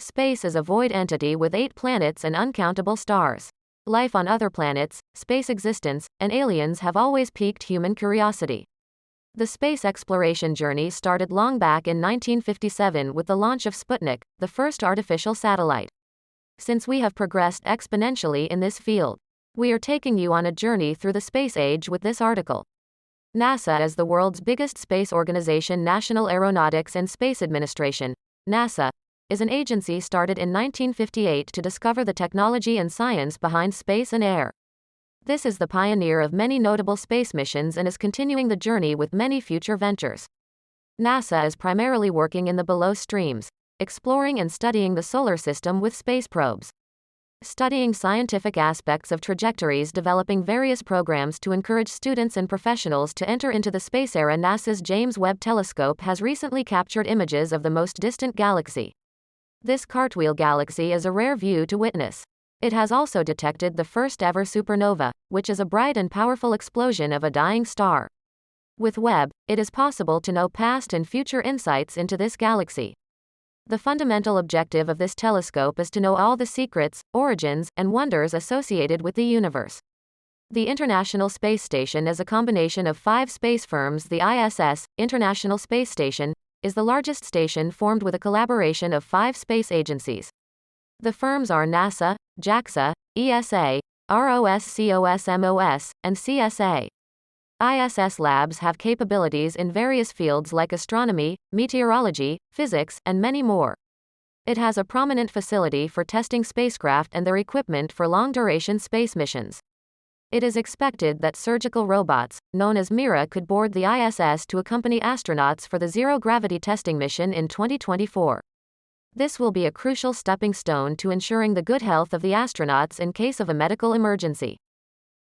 Space is a void entity with 8 planets and uncountable stars. Life on other planets, space existence, and aliens have always piqued human curiosity. The space exploration journey started long back in 1957 with the launch of Sputnik, the first artificial satellite. Since we have progressed exponentially in this field, we are taking you on a journey through the space age with this article. NASA is the world's biggest space organization. National Aeronautics and Space Administration, NASA, is an agency started in 1958 to discover the technology and science behind space and air. This is the pioneer of many notable space missions and is continuing the journey with many future ventures. NASA is primarily working in the below streams, exploring and studying the solar system with space probes, studying scientific aspects of trajectories, developing various programs to encourage students and professionals to enter into the space era. NASA's James Webb Telescope has recently captured images of the most distant galaxy. This Cartwheel galaxy is a rare view to witness. It has also detected the first ever supernova, which is a bright and powerful explosion of a dying star. With Webb, it is possible to know past and future insights into this galaxy. The fundamental objective of this telescope is to know all the secrets, origins, and wonders associated with the universe. The International Space Station is a combination of 5 space firms. The ISS, International Space Station, is the largest station formed with a collaboration of 5 space agencies. The firms are NASA, JAXA, ESA, ROSCOSMOS, and CSA. ISS labs have capabilities in various fields like astronomy, meteorology, physics, and many more. It has a prominent facility for testing spacecraft and their equipment for long-duration space missions. It is expected that surgical robots, known as Mira, could board the ISS to accompany astronauts for the zero-gravity testing mission in 2024. This will be a crucial stepping stone to ensuring the good health of the astronauts in case of a medical emergency.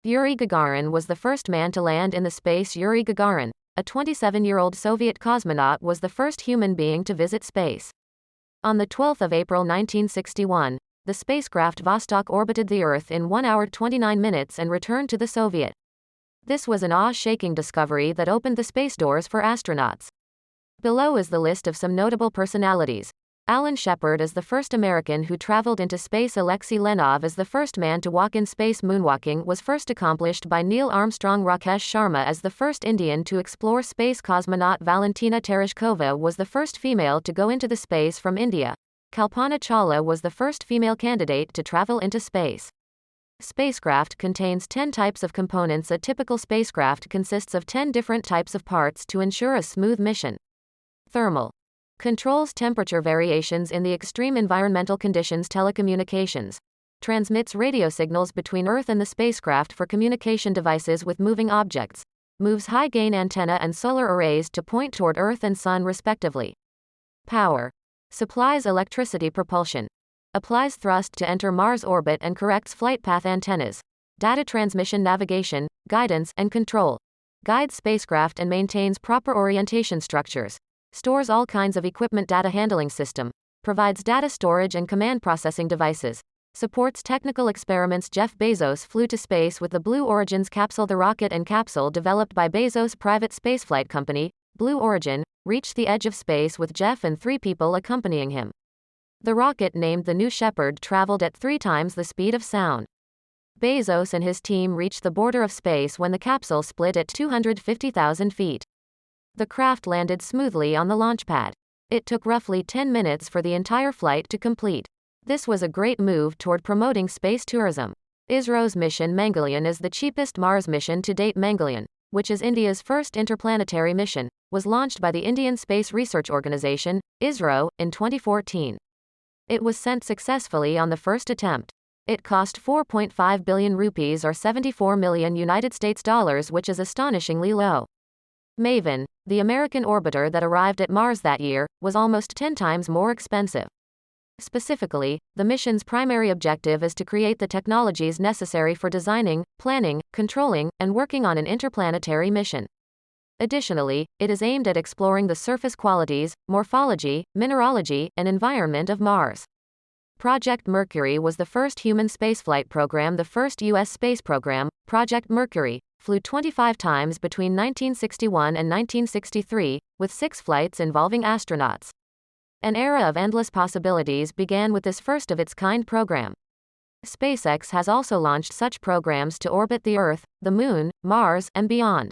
Yuri Gagarin was the first man to land in the space. Yuri Gagarin, a 27-year-old Soviet cosmonaut, was the first human being to visit space. On the 12th of April 1961, the spacecraft Vostok orbited the Earth in 1 hour 29 minutes and returned to the Soviet. This was an awe-shaking discovery that opened the space doors for astronauts. Below is the list of some notable personalities. Alan Shepard is the first American who traveled into space. Alexei Leonov is the first man to walk in space. Moonwalking was first accomplished by Neil Armstrong. Rakesh Sharma is the first Indian to explore space. Cosmonaut Valentina Tereshkova was the first female to go into the space from India. Kalpana Chawla was the first female candidate to travel into space. Spacecraft contains 10 types of components. A typical spacecraft consists of 10 different types of parts to ensure a smooth mission. Thermal controls temperature variations in the extreme environmental conditions. Telecommunications transmits radio signals between Earth and the spacecraft for communication devices with moving objects. Moves high-gain antenna and solar arrays to point toward Earth and Sun respectively. Power supplies electricity. Propulsion applies thrust to enter Mars orbit and corrects flight path. Antennas data transmission, navigation, guidance, and control. Guides spacecraft and maintains proper orientation structures. Stores all kinds of equipment. Data handling system provides data storage and command processing devices. Supports technical experiments. Jeff Bezos flew to space with the Blue Origin's capsule. The rocket and capsule developed by Bezos' private spaceflight company, Blue Origin, reached the edge of space with Jeff and 3 people accompanying him. The rocket, named the New Shepard, traveled at 3 times the speed of sound. Bezos and his team reached the border of space when the capsule split at 250,000 feet. The craft landed smoothly on the launch pad. It took roughly 10 minutes for the entire flight to complete. This was a great move toward promoting space tourism. ISRO's Mission Mangalyaan is the cheapest Mars mission to date. Mangalyaan, which is India's first interplanetary mission, was launched by the Indian Space Research Organisation, ISRO, in 2014. It was sent successfully on the first attempt. It cost 4.5 billion rupees or 74 million United States dollars, which is astonishingly low. Maven, the American orbiter that arrived at Mars that year, was almost 10 times more expensive. Specifically, the mission's primary objective is to create the technologies necessary for designing, planning, controlling, and working on an interplanetary mission. Additionally, it is aimed at exploring the surface qualities, morphology, mineralogy, and environment of Mars. Project Mercury was the first human spaceflight program. The first U.S. space program, Project Mercury, flew 25 times between 1961 and 1963, with 6 flights involving astronauts. An era of endless possibilities began with this first-of-its-kind program. SpaceX has also launched such programs to orbit the Earth, the Moon, Mars, and beyond.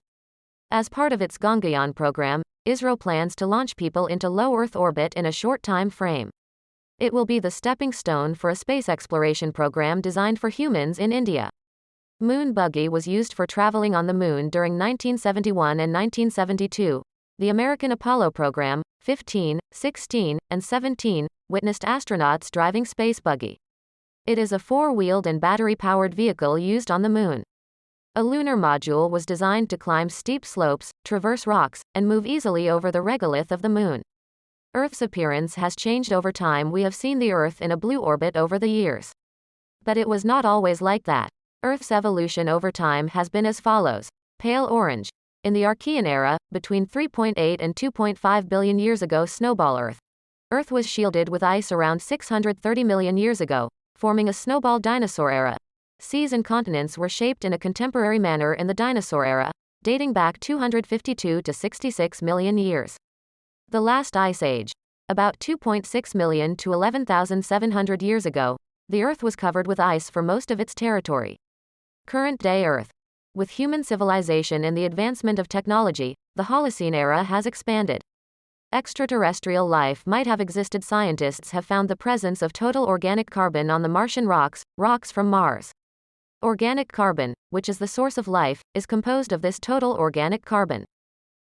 As part of its Gaganyaan program, ISRO plans to launch people into low Earth orbit in a short time frame. It will be the stepping stone for a space exploration program designed for humans in India. Moon Buggy was used for traveling on the Moon during 1971 and 1972. The American Apollo program, 15, 16, and 17, witnessed astronauts driving Space Buggy. It is a four-wheeled and battery-powered vehicle used on the Moon. A lunar module was designed to climb steep slopes, traverse rocks, and move easily over the regolith of the Moon. Earth's appearance has changed over time. We have seen the Earth in a blue orbit over the years. But it was not always like that. Earth's evolution over time has been as follows. Pale orange. In the Archean era, between 3.8 and 2.5 billion years ago, snowball Earth. Earth was shielded with ice around 630 million years ago, forming a snowball dinosaur era. Seas and continents were shaped in a contemporary manner in the dinosaur era, dating back 252 to 66 million years. The last ice age. About 2.6 million to 11,700 years ago, the Earth was covered with ice for most of its territory. Current-day Earth. With human civilization and the advancement of technology, the Holocene era has expanded. Extraterrestrial life might have existed. Scientists have found the presence of total organic carbon on the Martian rocks from Mars. Organic carbon, which is the source of life, is composed of this total organic carbon.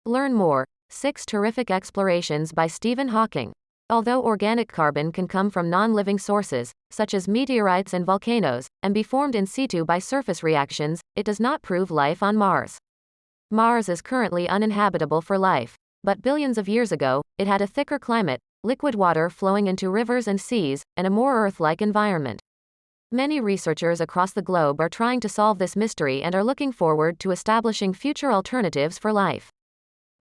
Learn more. 6 terrific explorations by Stephen Hawking. Although organic carbon can come from non-living sources, such as meteorites and volcanoes, and be formed in situ by surface reactions, it does not prove life on Mars. Mars is currently uninhabitable for life. But billions of years ago, it had a thicker climate, liquid water flowing into rivers and seas, and a more Earth-like environment. Many researchers across the globe are trying to solve this mystery and are looking forward to establishing future alternatives for life.